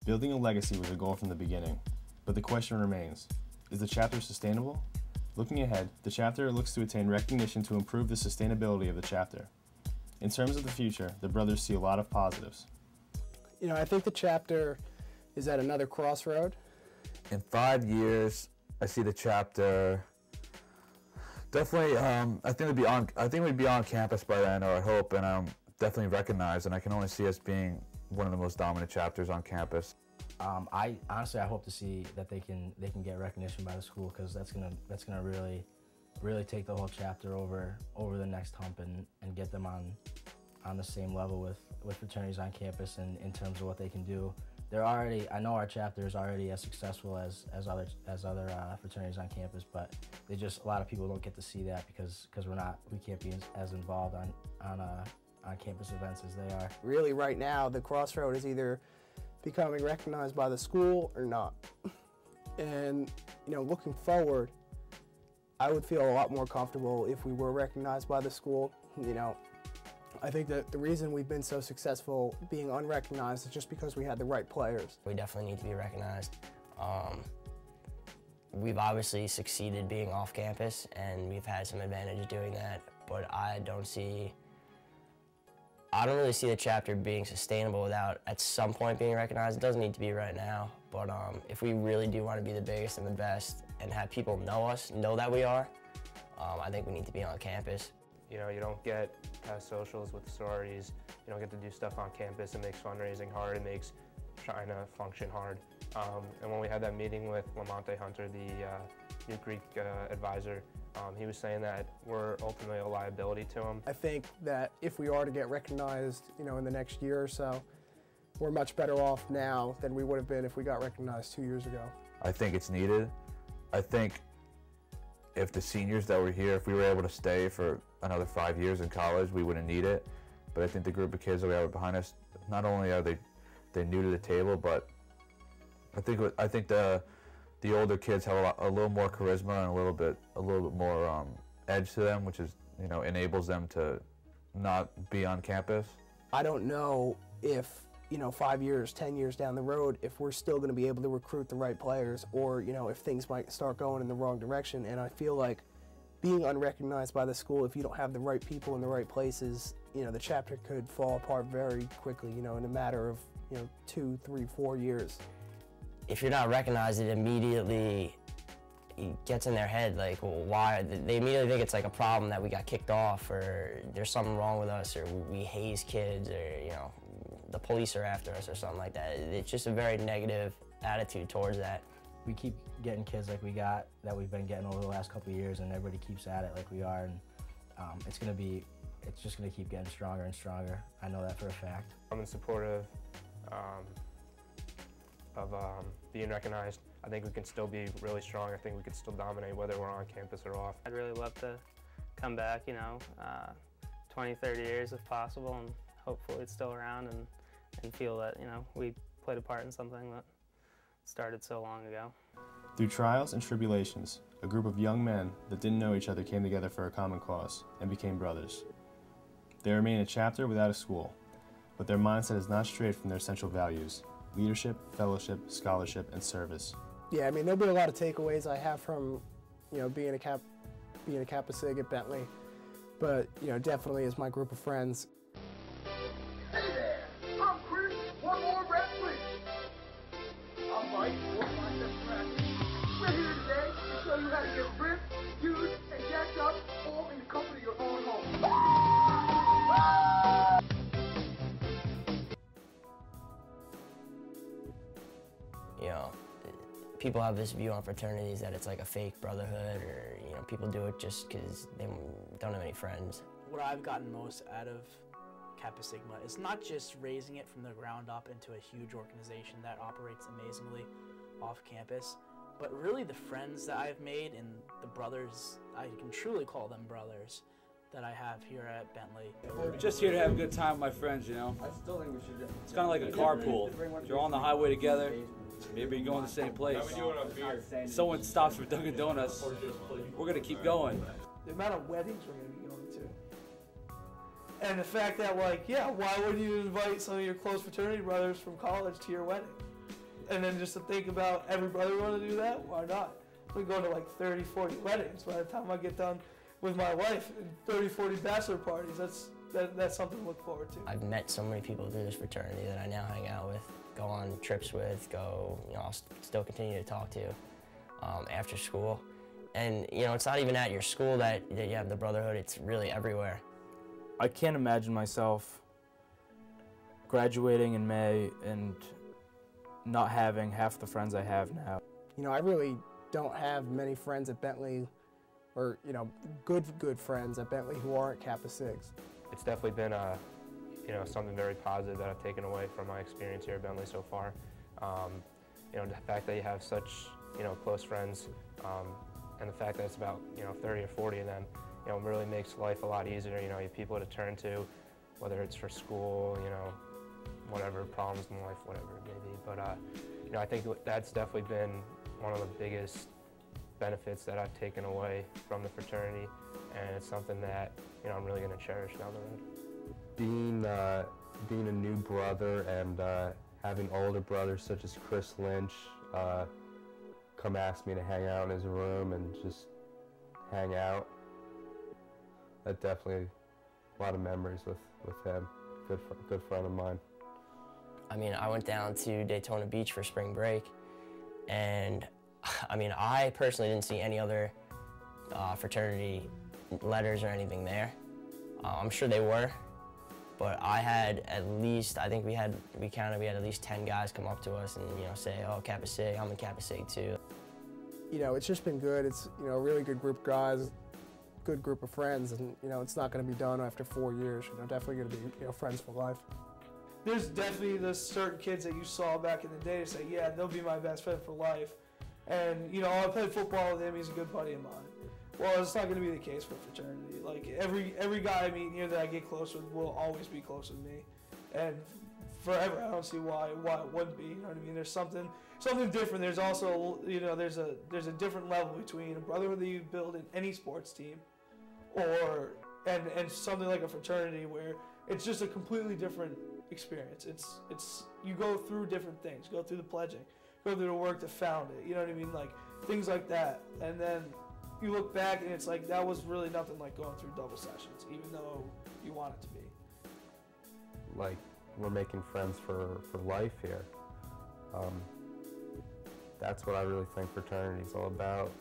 Building a legacy was a goal from the beginning, but the question remains, is the chapter sustainable? Looking ahead, the chapter looks to attain recognition to improve the sustainability of the chapter. In terms of the future, the brothers see a lot of positives. I think the chapter is at another crossroad. In 5 years, I see the chapter definitely. I think we'd be on campus by then, or I hope, and I'm definitely recognized. And I can only see us being one of the most dominant chapters on campus. I hope to see that they can get recognition by the school, because that's gonna really take the whole chapter over the next hump and get them on the same level with fraternities on campus, and in terms of what they can do. I know our chapter is already as successful as other fraternities on campus, but a lot of people don't get to see that because we can't be as involved on campus events as they are. Really, right now, the crossroad is either becoming recognized by the school or not. And looking forward, I would feel a lot more comfortable if we were recognized by the school. I think that the reason we've been so successful being unrecognized is just because we had the right players. We definitely need to be recognized. We've obviously succeeded being off campus, and we've had some advantage doing that, but I don't really see the chapter being sustainable without at some point being recognized. It doesn't need to be right now, but if we really do want to be the biggest and the best and have people know that we are, I think we need to be on campus. You don't get socials with the sororities. You don't get to do stuff on campus. It makes fundraising hard. It makes trying to function hard. And when we had that meeting with Lamonte Hunter, the new Greek advisor, he was saying that we're ultimately a liability to him. I think that if we are to get recognized, in the next year or so, we're much better off now than we would have been if we got recognized 2 years ago. I think it's needed. I think if the seniors that were here, if we were able to stay for another 5 years in college, we wouldn't need it. But I think the group of kids that we have behind us, not only are they're new to the table, but I think the older kids have a little more charisma and a little bit more edge to them, which is enables them to not be on campus. I don't know if 5 years, 10 years down the road, if we're still going to be able to recruit the right players, or if things might start going in the wrong direction. And I feel like being unrecognized by the school, if you don't have the right people in the right places, the chapter could fall apart very quickly, in a matter of 2, 3, 4 years. If you're not recognized, it immediately gets in their head, like, well, why? They immediately think it's like a problem that we got kicked off, or there's something wrong with us, or we haze kids, or the police are after us, or something like that. It's just a very negative attitude towards that. We keep getting kids like that we've been getting over the last couple of years, and everybody keeps at it like we are, and it's just gonna keep getting stronger and stronger. I know that for a fact. I'm in support of being recognized. I think we can still be really strong. I think we can still dominate whether we're on campus or off. I'd really love to come back, 20, 30 years if possible, and hopefully it's still around, and feel that, we played a part in something that started so long ago. Through trials and tribulations, a group of young men that didn't know each other came together for a common cause and became brothers. They remain a chapter without a school, but their mindset is not strayed from their central values: leadership, fellowship, scholarship, and service. Yeah, there'll be a lot of takeaways I have from, being a Kappa Sig at Bentley, but, definitely as my group of friends. Hey there, I'm Chris, one more rep, please. I'm Mike, one my best friend. We're here today to show you how to get ripped, used, and jacked up, all in the comfort of your own home. People have this view on fraternities that it's like a fake brotherhood, or people do it just because they don't have any friends. What I've gotten most out of Kappa Sigma is not just raising it from the ground up into a huge organization that operates amazingly off campus, but really the friends that I've made and the brothers, I can truly call them brothers, that I have here at Bentley. We're just here to have a good time with my friends, I still think we should. It's kind of like a carpool. You're on the highway together. Maybe you're going to the same place. Someone stops for Dunkin' Donuts. We're going to keep going. The amount of weddings we're going to be going to. And the fact that, why wouldn't you invite some of your close fraternity brothers from college to your wedding? and then just to think about every brother want to do that, why not? We go to like 30, 40 weddings by the time I get done with my wife, and 30, 40 bachelor parties. That's something to look forward to. I've met so many people through this fraternity that I now hang out with, go on trips with, I'll still continue to talk to after school. And, it's not even at your school that you have the brotherhood, it's really everywhere. I can't imagine myself graduating in May and not having half the friends I have now. I really don't have many friends at Bentley, or good friends at Bentley who aren't Kappa Sigs. It's definitely been something very positive that I've taken away from my experience here at Bentley so far. The fact that you have such close friends, and the fact that it's about 30 or 40 of them, really makes life a lot easier. You have people to turn to, whether it's for school, whatever problems in life, whatever it may be. But I think that's definitely been one of the biggest benefits that I've taken away from the fraternity, and it's something that I'm really going to cherish down the road. Being a new brother and having older brothers such as Chris Lynch come ask me to hang out in his room and just hang out. That definitely a lot of memories with him. Good friend of mine. I went down to Daytona Beach for spring break, and I personally didn't see any other fraternity letters or anything there. I'm sure they were, but I had at least, we had at least 10 guys come up to us and say, oh, Kappa Sig, I'm a Kappa Sig too. It's just been good. It's a really good group of guys, good group of friends, and it's not going to be done after 4 years. Definitely going to be friends for life. There's definitely those certain kids that you saw back in the day to say, yeah, they'll be my best friend for life. And I played football with him. He's a good buddy of mine. Well, it's not going to be the case for fraternity. Like every guy I meet here that I get close with will always be close with me, and forever. I don't see why it wouldn't be. You know what I mean? There's something different. There's also there's a different level between a brotherhood that you build in any sports team, and something like a fraternity where it's just a completely different experience. It's you go through different things. Go through the pledging. Go through the work to found it. You know what I mean? Like things like that, and then you look back and it's like that was really nothing like going through double sessions, even though you want it to be. Like we're making friends for life here. That's what I really think fraternity is all about.